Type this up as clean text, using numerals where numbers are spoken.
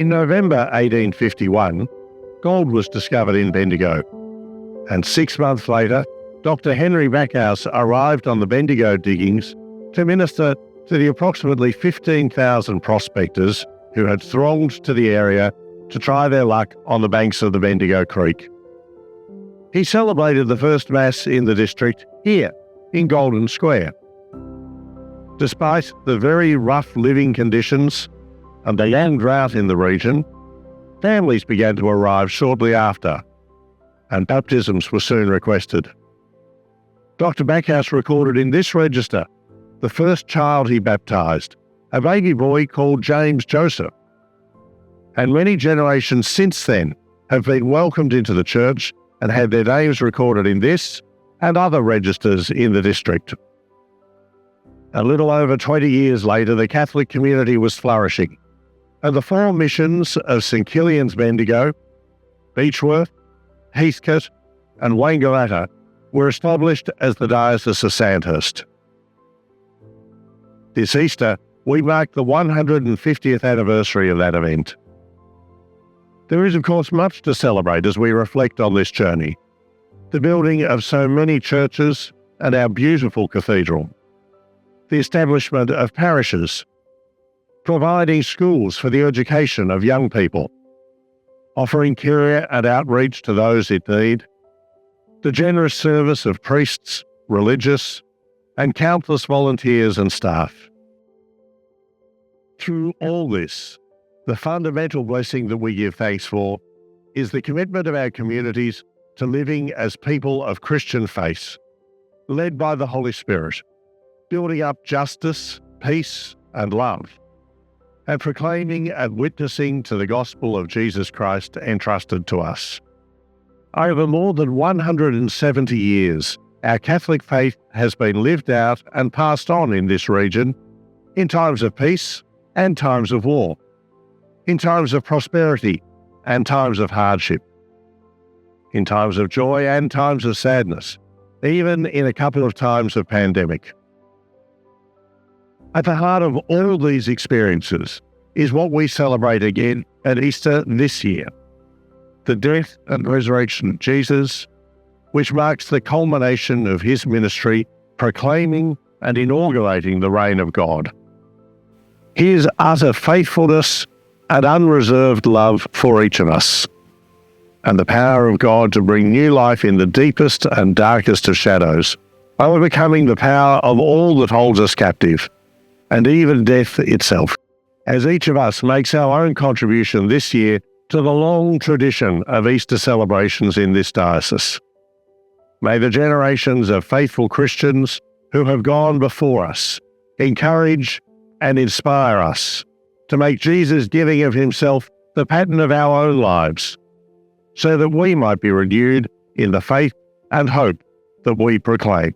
In November 1851, gold was discovered in Bendigo, and 6 months later, Dr. Henry Backhouse arrived on the Bendigo diggings to minister to the approximately 15,000 prospectors who had thronged to the area to try their luck on the banks of the Bendigo Creek. He celebrated the first Mass in the district here, in Golden Square. Despite the very rough living conditions and the long drought in the region, families began to arrive shortly after, and baptisms were soon requested. Dr. Backhouse recorded in this register the first child he baptised, a baby boy called James Joseph. And many generations since then have been welcomed into the church and had their names recorded in this and other registers in the district. A little over 20 years later, the Catholic community was flourishing, and the 4 missions of St Killian's Bendigo, Beechworth, Heathcote and Wangaratta were established as the Diocese of Sandhurst. This Easter, we mark the 150th anniversary of that event. There is, of course, much to celebrate as we reflect on this journey. The building of so many churches and our beautiful cathedral. The establishment of parishes. Providing schools for the education of young people. Offering care and outreach to those in need. The generous service of priests, religious, and countless volunteers and staff. Through all this, the fundamental blessing that we give thanks for is the commitment of our communities to living as people of Christian faith, led by the Holy Spirit, building up justice, peace, and love, and proclaiming and witnessing to the gospel of Jesus Christ entrusted to us. Over more than 170 years, our Catholic faith has been lived out and passed on in this region in times of peace and times of war, in times of prosperity and times of hardship, in times of joy and times of sadness, even in a couple of times of pandemic. At the heart of all these experiences is what we celebrate again at Easter this year, the death and resurrection of Jesus, which marks the culmination of his ministry, proclaiming and inaugurating the reign of God. His utter faithfulness and unreserved love for each of us, and the power of God to bring new life in the deepest and darkest of shadows, overcoming the power of all that holds us captive, and even death itself, as each of us makes our own contribution this year to the long tradition of Easter celebrations in this diocese. May the generations of faithful Christians who have gone before us encourage and inspire us to make Jesus' giving of himself the pattern of our own lives, so that we might be renewed in the faith and hope that we proclaim.